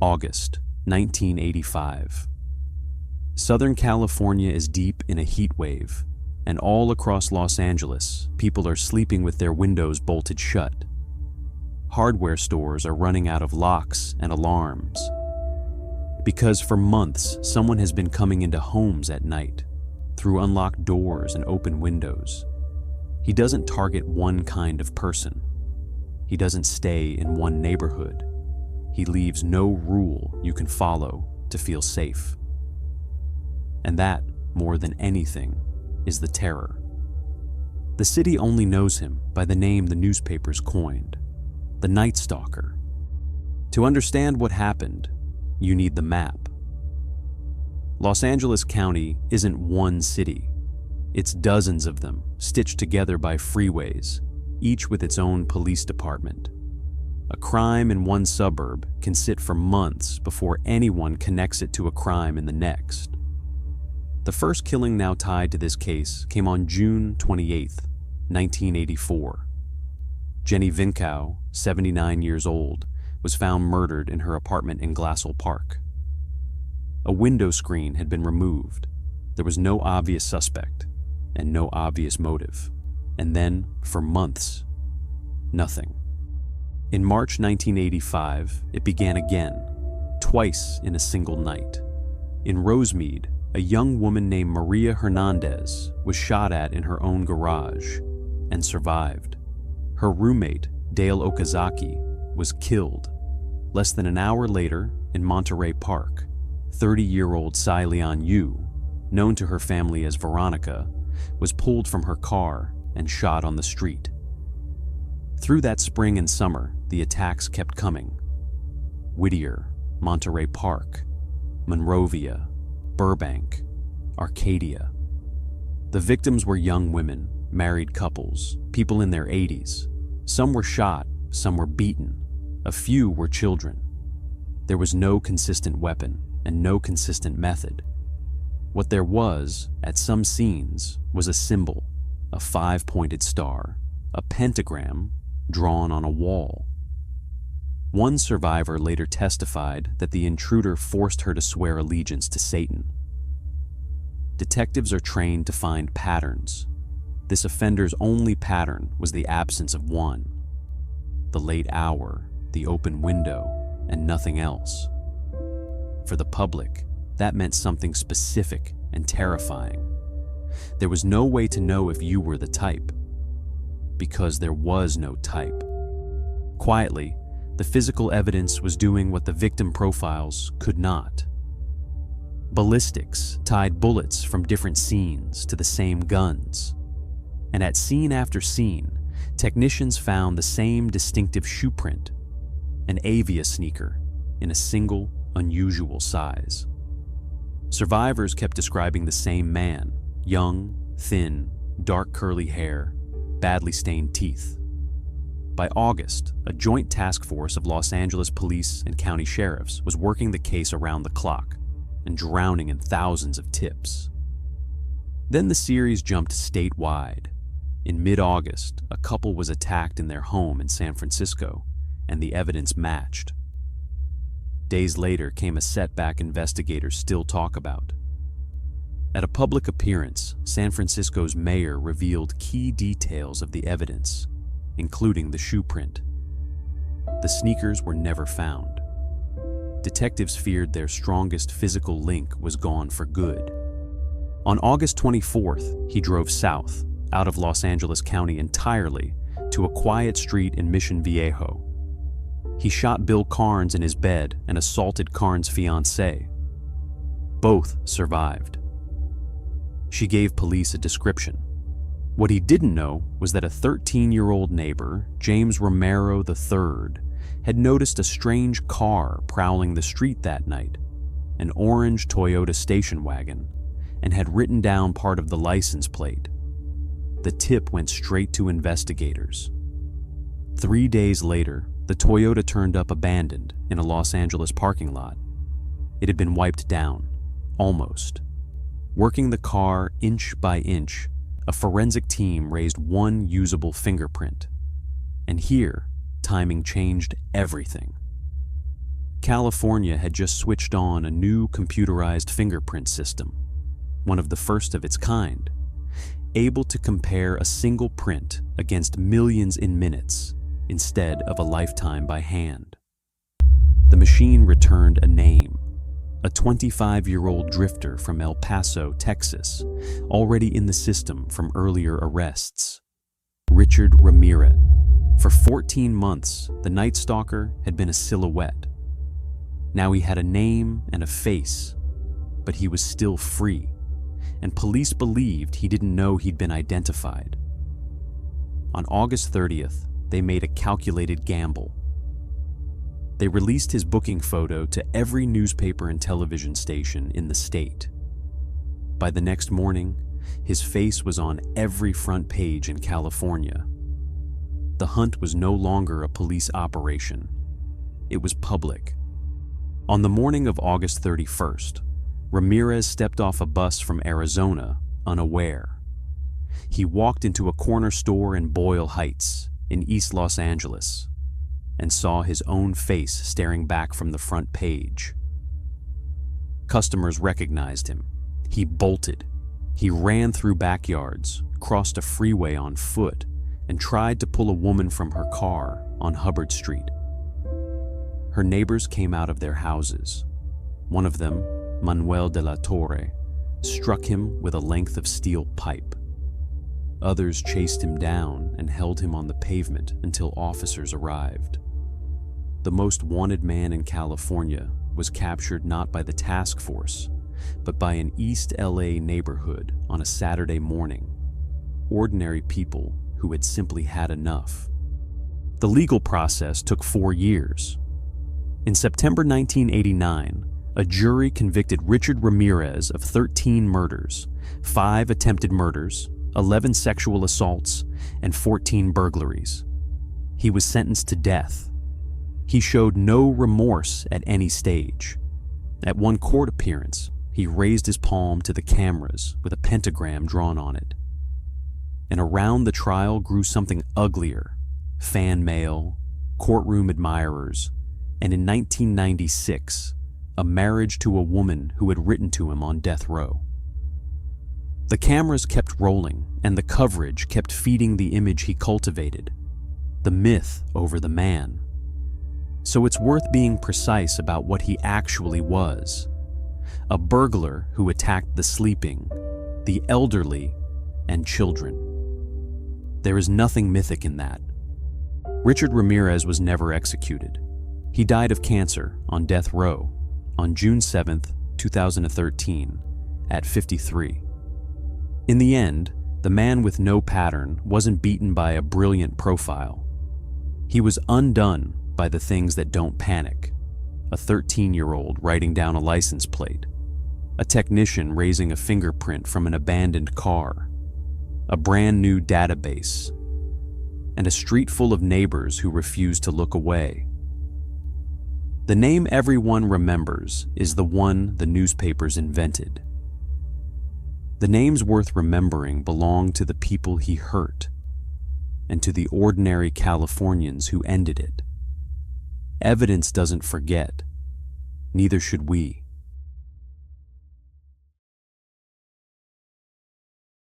August 1985. Southern California is deep in a heat wave, and all across Los Angeles, people are sleeping with their windows bolted shut. Hardware stores are running out of locks and alarms. Because for months, someone has been coming into homes at night, through unlocked doors and open windows. He doesn't target one kind of person. He doesn't stay in one neighborhood. He leaves no rule you can follow to feel safe. And that, more than anything, is the terror. The city only knows him by the name the newspapers coined, the Night Stalker. To understand what happened, you need the map. Los Angeles County isn't one city. It's dozens of them, stitched together by freeways, each with its own police department. A crime in one suburb can sit for months before anyone connects it to a crime in the next. The first killing now tied to this case came on June 28, 1984. Jenny Vinkow, 79 years old, was found murdered in her apartment in Glassell Park. A window screen had been removed. There was no obvious suspect and no obvious motive. And then, for months, nothing. In March 1985, it began again, twice in a single night. In Rosemead, a young woman named Maria Hernandez was shot at in her own garage and survived. Her roommate, Dale Okazaki, was killed. Less than an hour later, in Monterey Park, 30-year-old Tsai Lian Yu, known to her family as Veronica, was pulled from her car and shot on the street. Through that spring and summer, the attacks kept coming. Whittier, Monterey Park, Monrovia, Burbank, Arcadia. The victims were young women, married couples, people in their 80s. Some were shot, some were beaten. A few were children. There was no consistent weapon and no consistent method. What there was, at some scenes, was a symbol, a 5-pointed star, a pentagram drawn on a wall. One survivor later testified that the intruder forced her to swear allegiance to Satan. Detectives are trained to find patterns. This offender's only pattern was the absence of one. The late hour, the open window, and nothing else. For the public, that meant something specific and terrifying. There was no way to know if you were the type, because there was no type. Quietly, the physical evidence was doing what the victim profiles could not. Ballistics tied bullets from different scenes to the same guns. And at scene after scene, technicians found the same distinctive shoe print, an Avia sneaker in a single, unusual size. Survivors kept describing the same man, young, thin, dark curly hair, badly stained teeth. By August, a joint task force of Los Angeles police and county sheriffs was working the case around the clock and drowning in thousands of tips. Then the series jumped statewide. In mid-August, a couple was attacked in their home in San Francisco, and the evidence matched. Days later came a setback investigators still talk about. At a public appearance, San Francisco's mayor revealed key details of the evidence, including the shoe print. The sneakers were never found. Detectives feared their strongest physical link was gone for good. On August 24th, he drove south, out of Los Angeles County entirely, to a quiet street in Mission Viejo. He shot Bill Carnes in his bed and assaulted Carnes' fiancée. Both survived. She gave police a description. What he didn't know was that a 13-year-old neighbor, James Romero III, had noticed a strange car prowling the street that night, an orange Toyota station wagon, and had written down part of the license plate. The tip went straight to investigators. 3 days later, the Toyota turned up abandoned in a Los Angeles parking lot. It had been wiped down, almost. Working the car inch by inch, a forensic team raised one usable fingerprint. And here, timing changed everything. California had just switched on a new computerized fingerprint system, one of the first of its kind, able to compare a single print against millions in minutes instead of a lifetime by hand. The machine returned a name, a 25-year-old drifter from El Paso, Texas, already in the system from earlier arrests. Richard Ramirez. For 14 months, the Night Stalker had been a silhouette. Now he had a name and a face, but he was still free, and police believed he didn't know he'd been identified. On August 30th, they made a calculated gamble. They released his booking photo to every newspaper and television station in the state. By the next morning, his face was on every front page in California. The hunt was no longer a police operation. It was public. On the morning of August 31st, Ramirez stepped off a bus from Arizona, unaware. He walked into a corner store in Boyle Heights, in East Los Angeles, and saw his own face staring back from the front page. Customers recognized him. He bolted. He ran through backyards, crossed a freeway on foot, and tried to pull a woman from her car on Hubbard Street. Her neighbors came out of their houses. One of them, Manuel de la Torre, struck him with a length of steel pipe. Others chased him down and held him on the pavement until officers arrived. The most wanted man in California was captured not by the task force, but by an East L.A. neighborhood on a Saturday morning. Ordinary people who had simply had enough. The legal process took 4 years. In September 1989, a jury convicted Richard Ramirez of 13 murders, 5 attempted murders, 11 sexual assaults, and 14 burglaries. He was sentenced to death. He showed no remorse at any stage. At one court appearance, he raised his palm to the cameras with a pentagram drawn on it. And around the trial grew something uglier: fan mail, courtroom admirers, and in 1996, a marriage to a woman who had written to him on death row. The cameras kept rolling, and the coverage kept feeding the image he cultivated, the myth over the man. So it's worth being precise about what he actually was: a burglar who attacked the sleeping, the elderly, and children. There is nothing mythic in that. Richard Ramirez was never executed. He died of cancer on death row on June 7, 2013, at 53. In the end, the man with no pattern wasn't beaten by a brilliant profile. He was undone by the things that don't panic: a 13-year-old writing down a license plate, a technician raising a fingerprint from an abandoned car, a brand new database, and a street full of neighbors who refuse to look away. The name everyone remembers is the one the newspapers invented. The names worth remembering belong to the people he hurt, and to the ordinary Californians who ended it. Evidence doesn't forget. Neither should we.